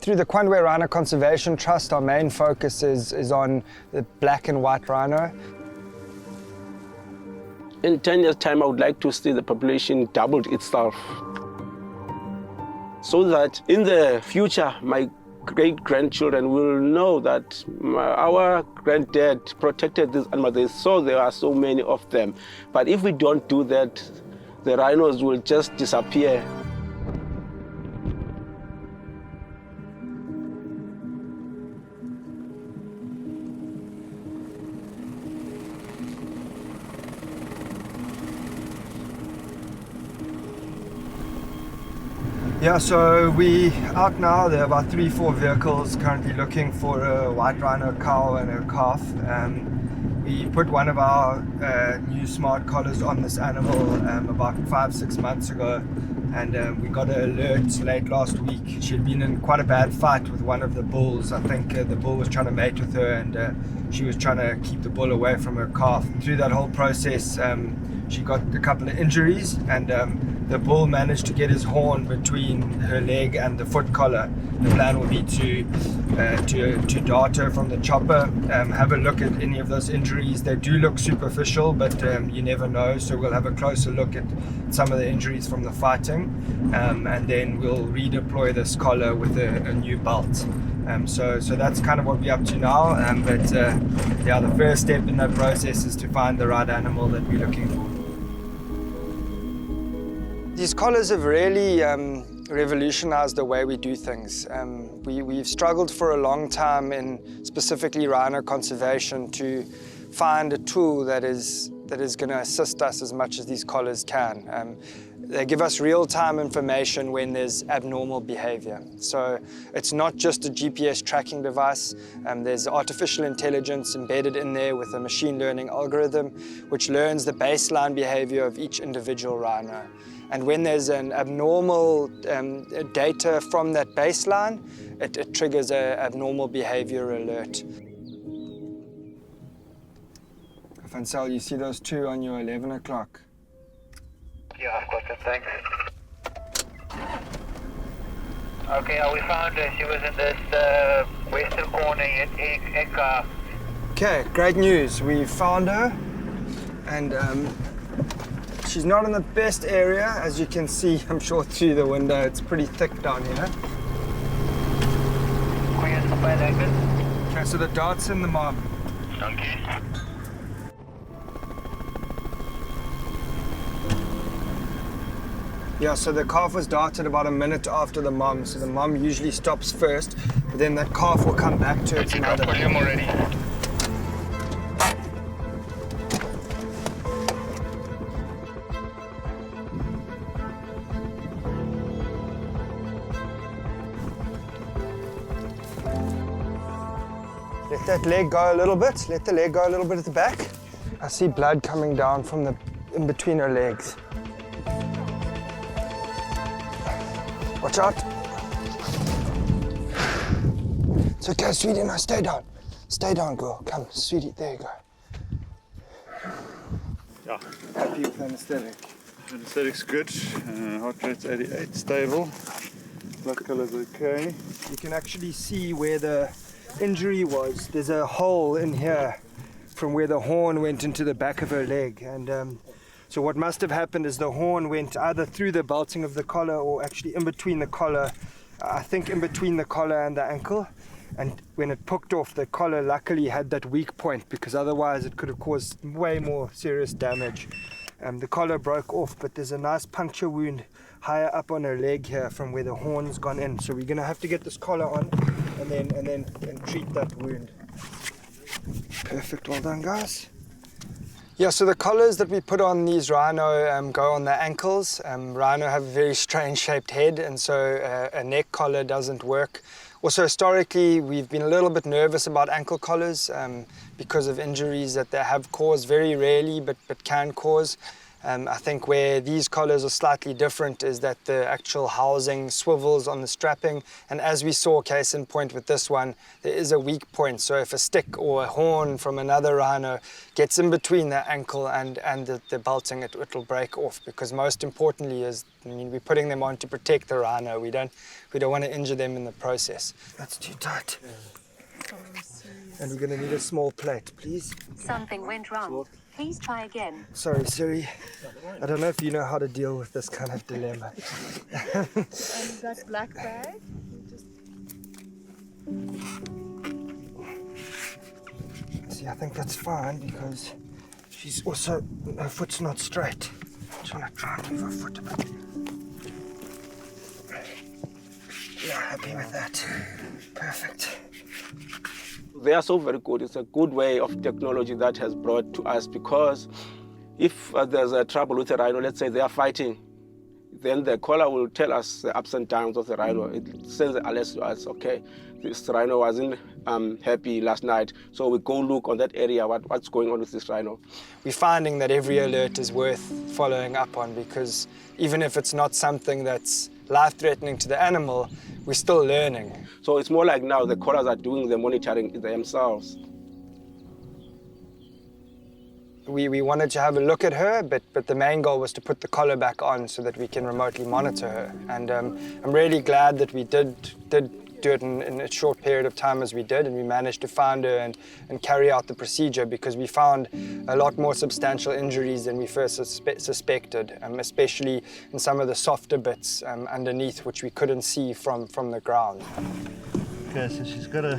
Through the Kwandwe Rhino Conservation Trust, our main focus is on the black and white rhino. In 10 years' time, I would like to see the population doubled itself, so that in the future, my great-grandchildren will know that our granddad protected these animals. They saw there are so many of them. But if we don't do that, the rhinos will just disappear. Yeah, so we out now. There are about 3-4 vehicles currently looking for a white rhino cow and a calf. We put one of our new smart collars on this animal about 5-6 months ago, and we got an alert late last week. She had been in quite a bad fight with one of the bulls. I think the bull was trying to mate with her, and she was trying to keep the bull away from her calf. Through that whole process, she got a couple of injuries, and the bull managed to get his horn between her leg and the foot collar. The plan will be to dart her from the chopper, have a look at any of those injuries. They do look superficial, but you never know, so we'll have a closer look at some of the injuries from the fighting, and then we'll redeploy this collar with a new belt. So that's kind of what we're up to now, but yeah, the first step in that process is to find the right animal that we're looking for. These collars have really revolutionized the way we do things. We've struggled for a long time in specifically rhino conservation to find a tool that is going to assist us as much as these collars can. They give us real-time information when there's abnormal behavior. So it's not just a GPS tracking device. There's artificial intelligence embedded in there with a machine learning algorithm which learns the baseline behavior of each individual rhino. And when there's an abnormal data from that baseline, it triggers an abnormal behavior alert. Fansel, you see those two on your 11 o'clock? Yeah, I've got them, thanks. Okay, we found her. She was in this western corner in Eka. Okay, great news. We found her, and she's not in the best area, as you can see, I'm sure, through the window. It's pretty thick down here. Okay, so the dart's in the mom. Okay. Yeah, so the calf was darted about a minute after the mom, so the mom usually stops first, but then that calf will come back to its mother. Volume already. Let that leg go a little bit. Let the leg go a little bit at the back. I see blood coming down from in between her legs. Watch out. It's okay, sweetie. Now stay down. Stay down, girl. Come, sweetie. There you go. Yeah. Happy with anesthetic? Anesthetic's good. Heart rate's 88, stable. Blood color's okay. You can actually see where the injury was. There's a hole in here from where the horn went into the back of her leg, and so what must have happened is the horn went either through the belting of the collar or actually in between the collar, I think in between the collar and the ankle, and when it hooked off, the collar luckily had that weak point, because otherwise it could have caused way more serious damage. The collar broke off, but there's a nice puncture wound higher up on her leg here from where the horn's gone in, so we're going to have to get this collar on and treat that wound. Perfect, well done, guys. Yeah, so the collars that we put on these rhino go on the ankles. Rhino have a very strange shaped head, and so a neck collar doesn't work. Also, historically, we've been a little bit nervous about ankle collars because of injuries that they have caused, very rarely, but can cause. I think where these collars are slightly different is that the actual housing swivels on the strapping, and as we saw, case in point with this one, there is a weak point. So if a stick or a horn from another rhino gets in between the ankle and the belting, it will break off, because most importantly is, I mean, we're putting them on to protect the rhino. We don't want to injure them in the process. That's too tight. And we're going to need a small plate, please. Something went wrong. Please try again. Sorry, Siri. I don't know if you know how to deal with this kind of dilemma. And that black bag? See, I think that's fine because she's also, her foot's not straight. I'm trying to try and move her foot a bit. Yeah, happy with that. Perfect. They are so very good. It's a good way of technology that has brought to us, because if there's a trouble with a rhino, let's say they are fighting, then the collar will tell us the ups and downs of the rhino. It sends an alert to us, okay, this rhino wasn't happy last night, so we go look on that area, what's going on with this rhino. We're finding that every alert is worth following up on, because even if it's not something that's life-threatening to the animal, we're still learning. So it's more like now the collars are doing the monitoring themselves. We wanted to have a look at her, but the main goal was to put the collar back on so that we can remotely monitor her. And I'm really glad that we did do it in a short period of time as we did, and we managed to find her and carry out the procedure, because we found a lot more substantial injuries than we first suspected, especially in some of the softer bits underneath, which we couldn't see from the ground. Okay, so she's got a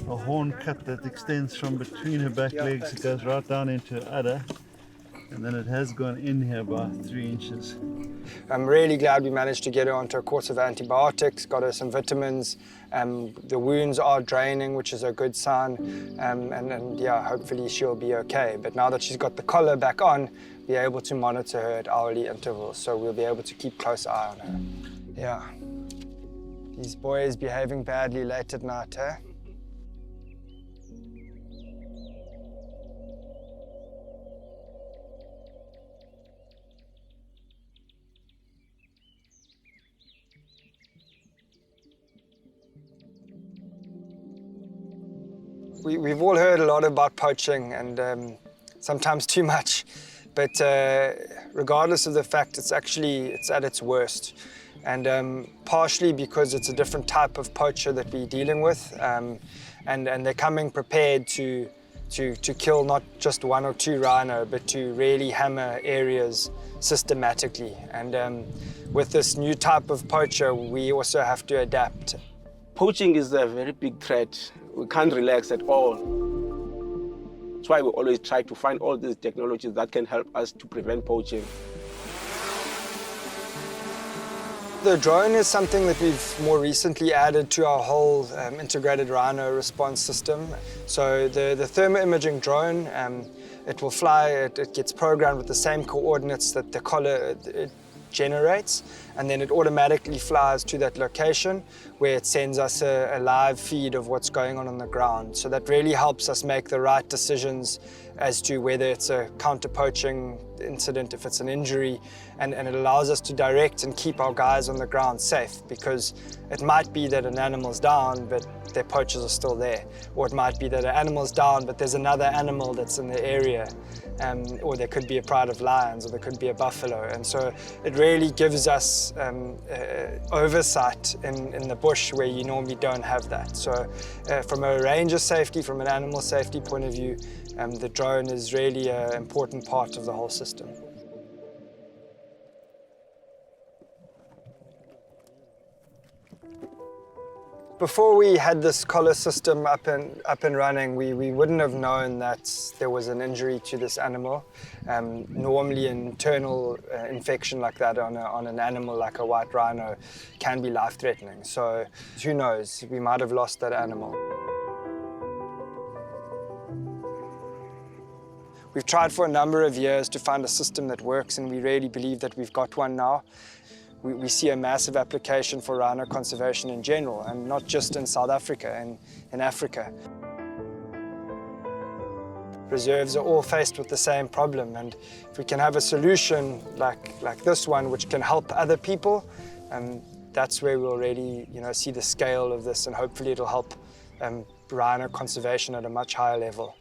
horn cut that extends from between her back legs. It goes right down into her udder, and then it has gone in here by 3 inches. I'm really glad we managed to get her onto a course of antibiotics, got her some vitamins. The wounds are draining, which is a good sign, and yeah, hopefully she'll be okay. But now that she's got the collar back on, we're able to monitor her at hourly intervals, so we'll be able to keep close eye on her. Yeah. These boys behaving badly late at night, eh? We've all heard a lot about poaching, and sometimes too much, but regardless of the fact, it's at its worst. And partially because it's a different type of poacher that we're dealing with, and they're coming prepared to kill not just 1 or 2 rhino, but to really hammer areas systematically. And with this new type of poacher, we also have to adapt. Poaching is a very big threat. We can't relax at all. That's why we always try to find all these technologies that can help us to prevent poaching. The drone is something that we've more recently added to our whole integrated rhino response system. So the thermo-imaging drone, it will fly, it gets programmed with the same coordinates that the collar generates, and then it automatically flies to that location where it sends us a live feed of what's going on the ground. So that really helps us make the right decisions as to whether it's a counter-poaching incident, if it's an injury, and it allows us to direct and keep our guys on the ground safe, because it might be that an animal's down but their poachers are still there, or it might be that an animal's down but there's another animal that's in the area, or there could be a pride of lions, or there could be a buffalo. And so it really gives us oversight in the bush where you normally don't have that. So from a ranger safety, from an animal safety point of view, the drone is really an important part of the whole system. Before we had this collar system up and running, we wouldn't have known that there was an injury to this animal. Normally an internal infection like that on an animal like a white rhino can be life-threatening. So who knows, we might have lost that animal. We've tried for a number of years to find a system that works, and we really believe that we've got one now. We see a massive application for rhino conservation in general, and not just in South Africa, in Africa. reserves are all faced with the same problem, and if we can have a solution like this one which can help other people, that's where we'll already see the scale of this, and hopefully it'll help rhino conservation at a much higher level.